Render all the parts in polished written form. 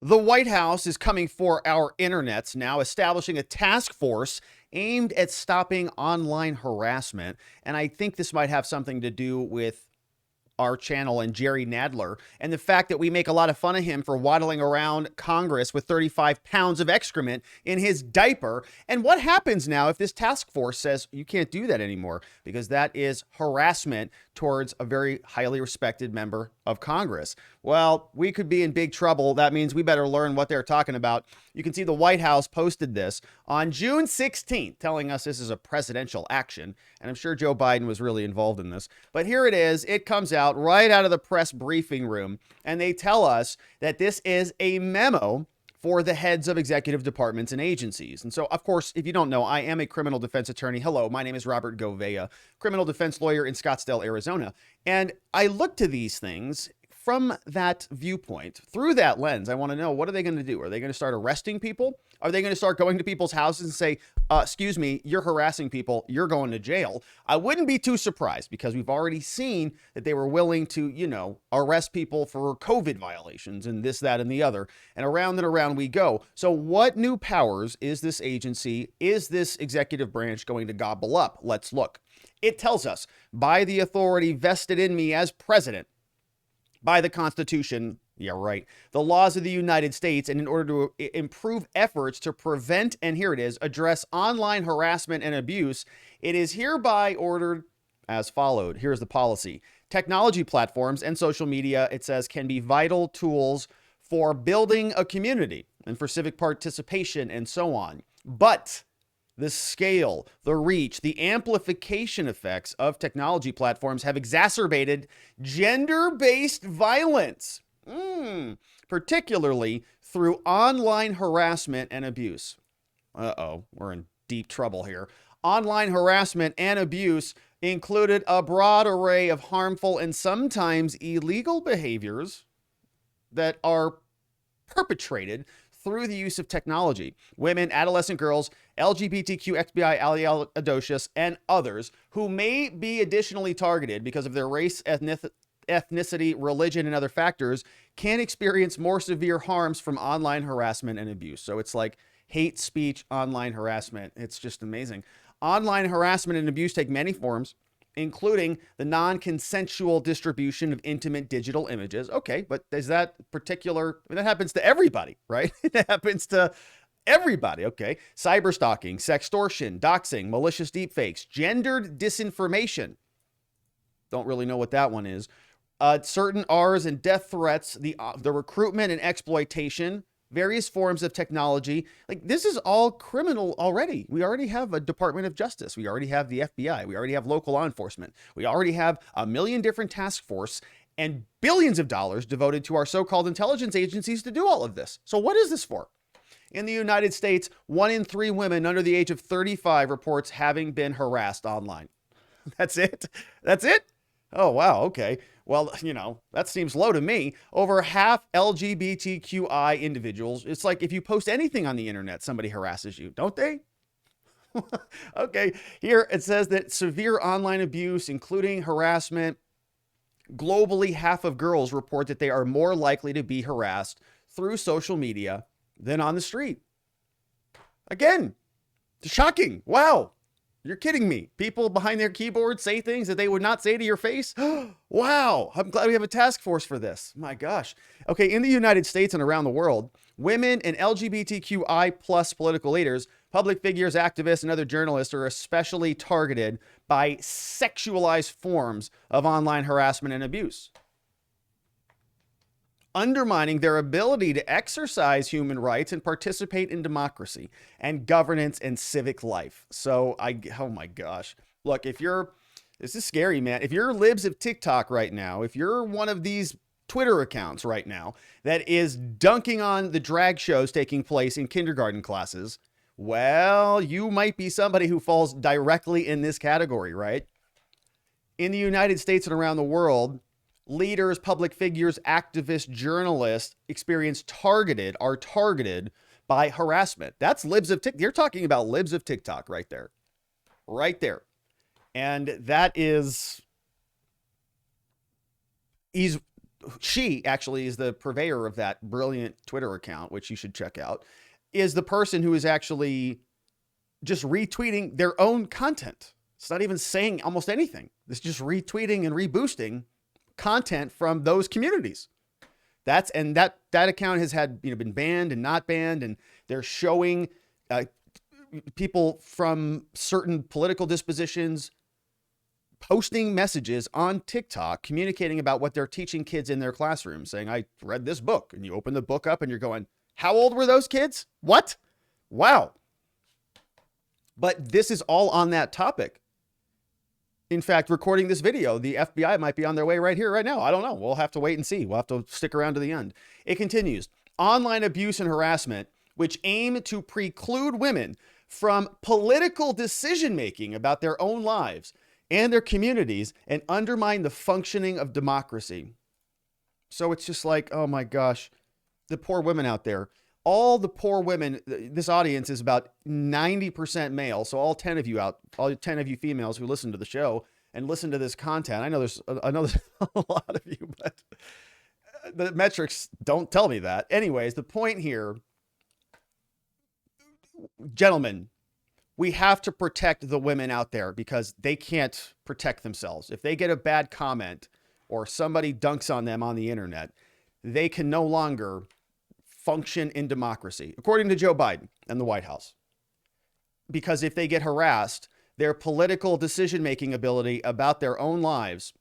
The White House is coming for our internets now, establishing a task force aimed at stopping online harassment. And I think this might have something to do with our channel and Jerry Nadler, and the fact that we make a lot of fun of him for waddling around Congress with 35 pounds of excrement in his diaper. And what happens now if this task force says you can't do that anymore? Because that is harassment towards a very highly respected member of Congress. Well, we could be in big trouble. That means we better learn what they're talking about. You can see the White House posted this on June 16th, telling us this is a presidential action. And I'm sure Joe Biden was really involved in this. But here it is. It comes out right out of the press briefing room. And they tell us that this is a memo for the heads of executive departments and agencies. And so, of course, if you don't know, I am a criminal defense attorney. Hello, my name is Robert Govea, criminal defense lawyer in Scottsdale, Arizona. And I look to these things from that viewpoint, through that lens. I want to know, what are they going to do? Are they going to start arresting people? Are they going to start going to people's houses and say, excuse me, you're harassing people, you're going to jail? I wouldn't be too surprised, because we've already seen that they were willing to, arrest people for COVID violations and this, that, and the other. And around we go. So what new powers is this agency, is this executive branch going to gobble up? Let's look. It tells us, by the authority vested in me as president, by the Constitution, yeah, right, the laws of the United States, and in order to improve efforts to prevent, and here it is, address online harassment and abuse, it is hereby ordered as followed. Here's the policy. Technology platforms and social media, it says, can be vital tools for building a community and for civic participation and so on. But the scale, the reach, the amplification effects of technology platforms have exacerbated gender-based violence, particularly through online harassment and abuse. Uh-oh, we're in deep trouble here. Online harassment and abuse included a broad array of harmful and sometimes illegal behaviors that are perpetrated through the use of technology. Women, adolescent girls, LGBTQ, XBI, Alliadocious, and others who may be additionally targeted because of their race, ethnicity, religion, and other factors can experience more severe harms from online harassment and abuse. So it's like hate speech, online harassment. It's just amazing. Online harassment and abuse take many forms, including the non-consensual distribution of intimate digital images. Okay, but is that particular? That happens to everybody, right? It happens to everybody. Okay. Cyber stalking, sextortion, doxing, malicious deepfakes, gendered disinformation. Don't really know what that one is. Certain R's and death threats, the recruitment and exploitation, various forms of technology. Like, this is all criminal already. We already have a Department of Justice. We already have the FBI. We already have local law enforcement. We already have a million different task force and billions of dollars devoted to our so-called intelligence agencies to do all of this. So what is this for? In the United States, 1 in 3 women under the age of 35 reports having been harassed online. That's it? That's it? Oh, wow. Okay. Well, that seems low to me. Over half LGBTQI individuals, it's like if you post anything on the internet, somebody harasses you, don't they? Okay. Here it says that severe online abuse, including harassment, globally, half of girls report that they are more likely to be harassed through social media than on the street. Again, shocking. Wow. You're kidding me. People behind their keyboards say things that they would not say to your face. Wow. I'm glad we have a task force for this. My gosh. Okay. In the United States and around the world, women and LGBTQI plus political leaders, public figures, activists, and other journalists are especially targeted by sexualized forms of online harassment and abuse, undermining their ability to exercise human rights and participate in democracy and governance and civic life. So oh my gosh. Look, this is scary, man. If you're libs of TikTok right now, if you're one of these Twitter accounts right now that is dunking on the drag shows taking place in kindergarten classes, well, you might be somebody who falls directly in this category, right? In the United States and around the world, leaders, public figures, activists, journalists are targeted by harassment. That's libs of TikTok. You're talking about libs of TikTok right there. Right there. And that is, she actually is the purveyor of that brilliant Twitter account, which you should check out, is the person who is actually just retweeting their own content. It's not even saying almost anything. It's just retweeting and reboosting content from those communities. That account has had, been banned and not banned, and they're showing people from certain political dispositions posting messages on TikTok, communicating about what they're teaching kids in their classroom, saying, I read this book. And you open the book up and you're going, how old were those kids? What? Wow. But this is all on that topic. In fact, recording this video, the FBI might be on their way right here, right now. I don't know. We'll have to wait and see. We'll have to stick around to the end. It continues. Online abuse and harassment, which aim to preclude women from political decision-making about their own lives and their communities and undermine the functioning of democracy. So it's just like, oh my gosh, the poor women out there. All the poor women, this audience is about 90% male. So all 10 of you females who listen to the show and listen to this content. I know there's a lot of you, but the metrics don't tell me that. Anyways, the point here, gentlemen, we have to protect the women out there because they can't protect themselves. If they get a bad comment or somebody dunks on them on the internet, they can no longer function in democracy, according to Joe Biden and the White House. Because if they get harassed, their political decision-making ability about their own lives,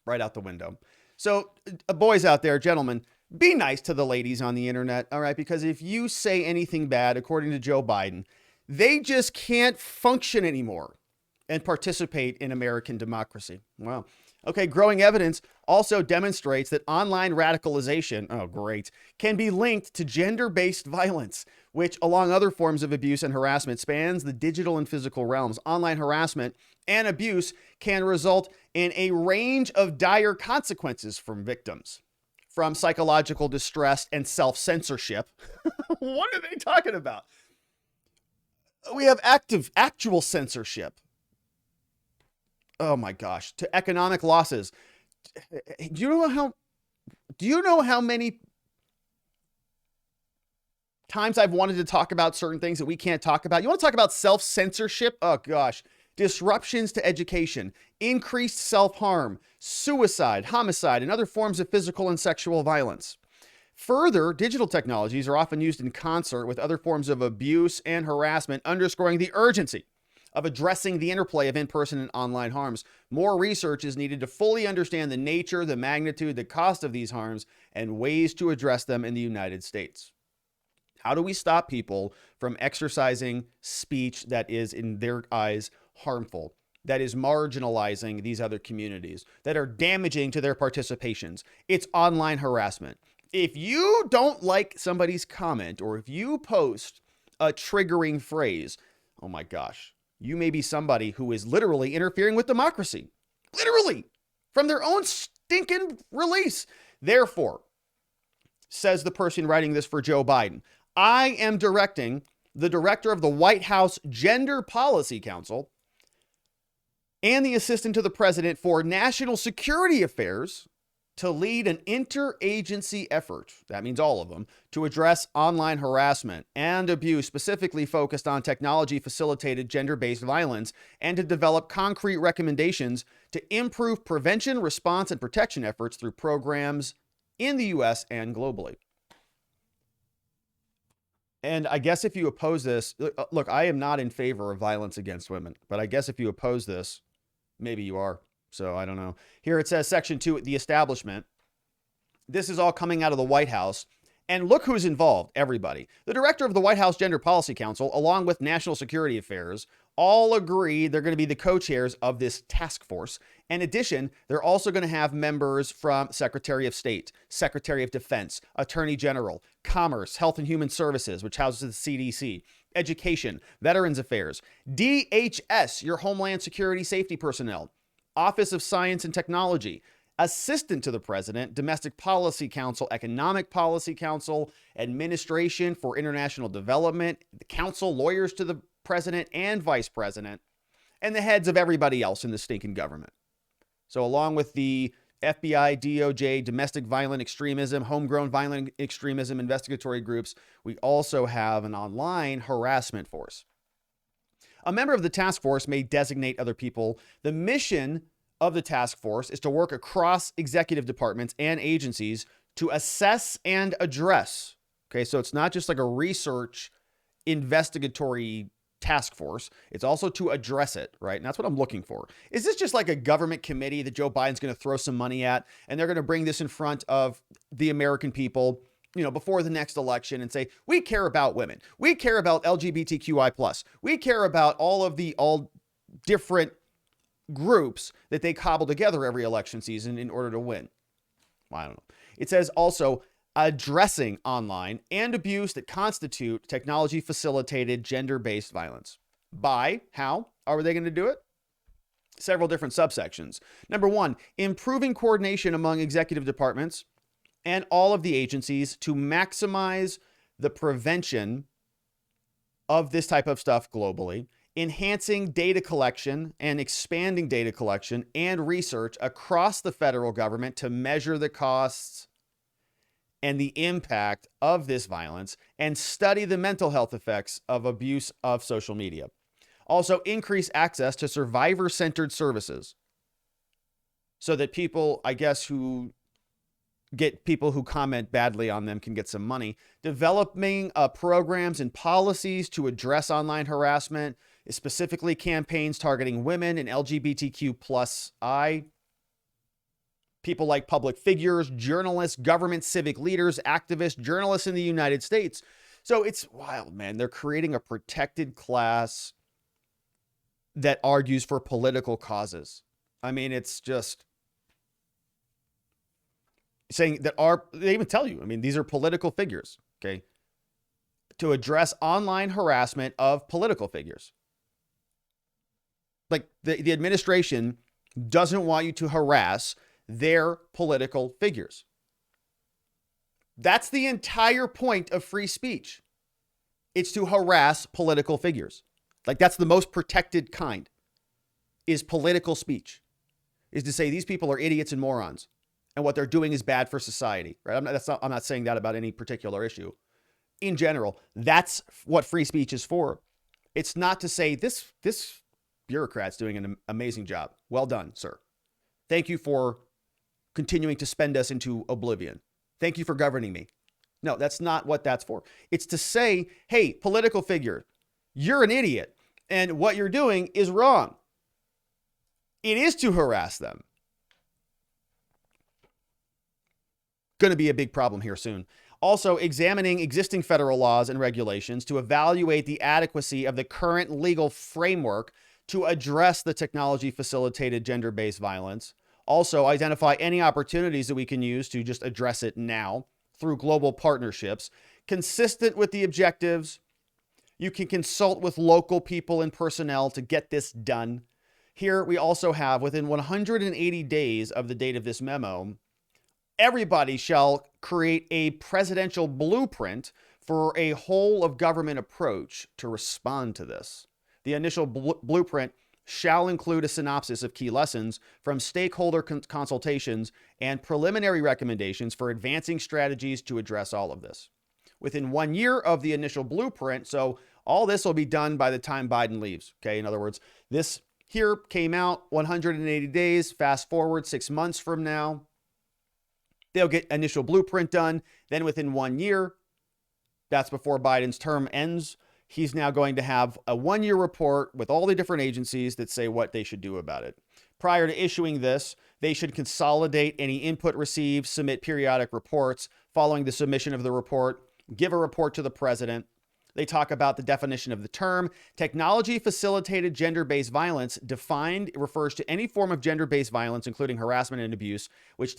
right out the window. So boys out there, gentlemen, be nice to the ladies on the internet, all right? Because if you say anything bad, according to Joe Biden, they just can't function anymore and participate in American democracy. Wow. Okay, growing evidence also demonstrates that online radicalization, oh great, can be linked to gender-based violence, which, along other forms of abuse and harassment, spans the digital and physical realms. Online harassment and abuse can result in a range of dire consequences from victims, from psychological distress and self-censorship. What are they talking about? We have actual censorship. Oh my gosh, to economic losses. Do you know how many times I've wanted to talk about certain things that we can't talk about? You want to talk about self-censorship? Oh gosh. Disruptions to education, increased self-harm, suicide, homicide, and other forms of physical and sexual violence. Further, digital technologies are often used in concert with other forms of abuse and harassment, underscoring the urgency of addressing the interplay of in-person and online harms. More research is needed to fully understand the nature, the magnitude, the cost of these harms, and ways to address them in the United States. How do we stop people from exercising speech that is, in their eyes, harmful, that is marginalizing these other communities, that are damaging to their participations? It's online harassment. If you don't like somebody's comment, or if you post a triggering phrase, oh my gosh, you may be somebody who is literally interfering with democracy. Literally, from their own stinking release. Therefore, says the person writing this for Joe Biden, I am directing the director of the White House Gender Policy Council and the assistant to the president for national security affairs to lead an interagency effort, that means all of them, to address online harassment and abuse specifically focused on technology-facilitated gender-based violence, and to develop concrete recommendations to improve prevention, response, and protection efforts through programs in the U.S. and globally. And I guess if you oppose this, look, I am not in favor of violence against women, but I guess if you oppose this, maybe you are. So I don't know. Here it says section 2, the establishment. This is all coming out of the White House. And look who's involved, everybody. The director of the White House Gender Policy Council, along with National Security Affairs, all agree they're going to be the co-chairs of this task force. In addition, they're also going to have members from Secretary of State, Secretary of Defense, Attorney General, Commerce, Health and Human Services, which houses the CDC, Education, Veterans Affairs, DHS, your Homeland Security Safety personnel, Office of Science and Technology, Assistant to the President, Domestic Policy Council, Economic Policy Council, Administration for International Development, the Council, lawyers to the President and Vice President, and the heads of everybody else in the stinking government. So along with the FBI, DOJ, domestic violent extremism, homegrown violent extremism, investigatory groups. We also have an online harassment force. A member of the task force may designate other people. The mission of the task force is to work across executive departments and agencies to assess and address. Okay, so it's not just like a research investigatory task force. It's also to address it, right? And that's what I'm looking for. Is this just like a government committee that Joe Biden's going to throw some money at, and they're going to bring this in front of the American people, before the next election and say, we care about women. We care about LGBTQI+. We care about all different groups that they cobble together every election season in order to win. Well, I don't know. It says also addressing online and abuse that constitute technology facilitated gender-based violence. By how are they going to do it? Several different subsections. Number one, improving coordination among executive departments and all of the agencies to maximize the prevention of this type of stuff globally, enhancing data collection and expanding data collection and research across the federal government to measure the costs and the impact of this violence and study the mental health effects of abuse of social media. Also, increase access to survivor-centered services so that people, I guess, who get people who comment badly on them can get some money. Developing programs and policies to address online harassment, specifically campaigns targeting women and LGBTQ+I. People like public figures, journalists, government, civic leaders, activists, journalists in the United States. So it's wild, man. They're creating a protected class that argues for political causes. I mean, it's just saying that they even tell you, I mean, these are political figures, okay, to address online harassment of political figures. Like the administration doesn't want you to harass their political figures. That's the entire point of free speech. It's to harass political figures. Like that's the most protected kind, is political speech, is to say these people are idiots and morons and what they're doing is bad for society, right? I'm not saying that about any particular issue. In general, that's what free speech is for. It's not to say this bureaucrat's doing an amazing job. Well done, sir. Thank you for continuing to spend us into oblivion. Thank you for governing me. No, that's not what that's for. It's to say, hey, political figure, you're an idiot, and what you're doing is wrong. It is to harass them. Going to be a big problem here soon. Also, examining existing federal laws and regulations to evaluate the adequacy of the current legal framework to address the technology-facilitated gender-based violence. Also, identify any opportunities that we can use to just address it now through global partnerships. Consistent with the objectives, you can consult with local people and personnel to get this done. Here, we also have, within 180 days of the date of this memo, everybody shall create a presidential blueprint for a whole of government approach to respond to this. The initial blueprint shall include a synopsis of key lessons from stakeholder consultations and preliminary recommendations for advancing strategies to address all of this. Within 1 year of the initial blueprint, so all this will be done by the time Biden leaves. Okay, in other words, this here came out 180 days, fast forward 6 months from now. They'll get initial blueprint done. Then within 1 year, that's before Biden's term ends, he's now going to have a 1 year report with all the different agencies that say what they should do about it. Prior to issuing this, they should consolidate any input received, submit periodic reports. Following the submission of the report, give a report to the president. They talk about the definition of the term. Technology-facilitated gender-based violence, defined, refers to any form of gender-based violence, including harassment and abuse, which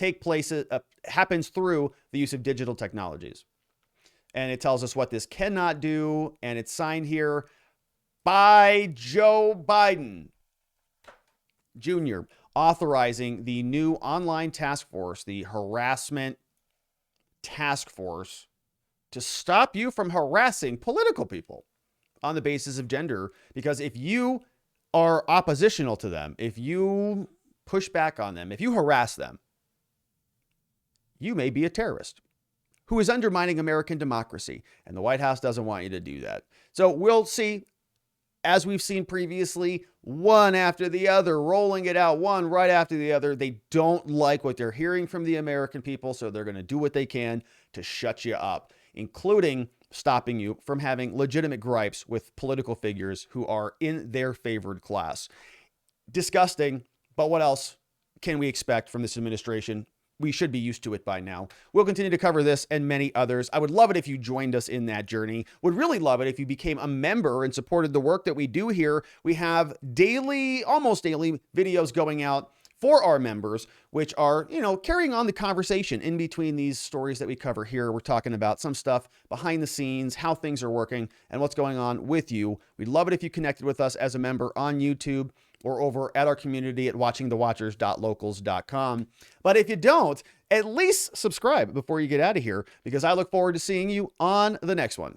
happens through the use of digital technologies. And it tells us what this cannot do, and it's signed here by Joe Biden Jr., authorizing the new online task force, the Harassment Task Force, to stop you from harassing political people on the basis of gender. Because if you are oppositional to them, if you push back on them, if you harass them, you may be a terrorist who is undermining American democracy, and the White House doesn't want you to do that. So we'll see, as we've seen previously, one after the other, rolling it out, one right after the other. They don't like what they're hearing from the American people, so they're going to do what they can to shut you up, including stopping you from having legitimate gripes with political figures who are in their favored class. Disgusting, but what else can we expect from this administration? We should be used to it by now. We'll continue to cover this and many others. I would love it if you joined us in that journey. Would really love it if you became a member and supported the work that we do here. We have daily, almost daily videos going out for our members, which are, carrying on the conversation in between these stories that we cover here. We're talking about some stuff behind the scenes, how things are working, and what's going on with you. We'd love it if you connected with us as a member on YouTube or over at our community at watchingthewatchers.locals.com. But if you don't, at least subscribe before you get out of here, because I look forward to seeing you on the next one.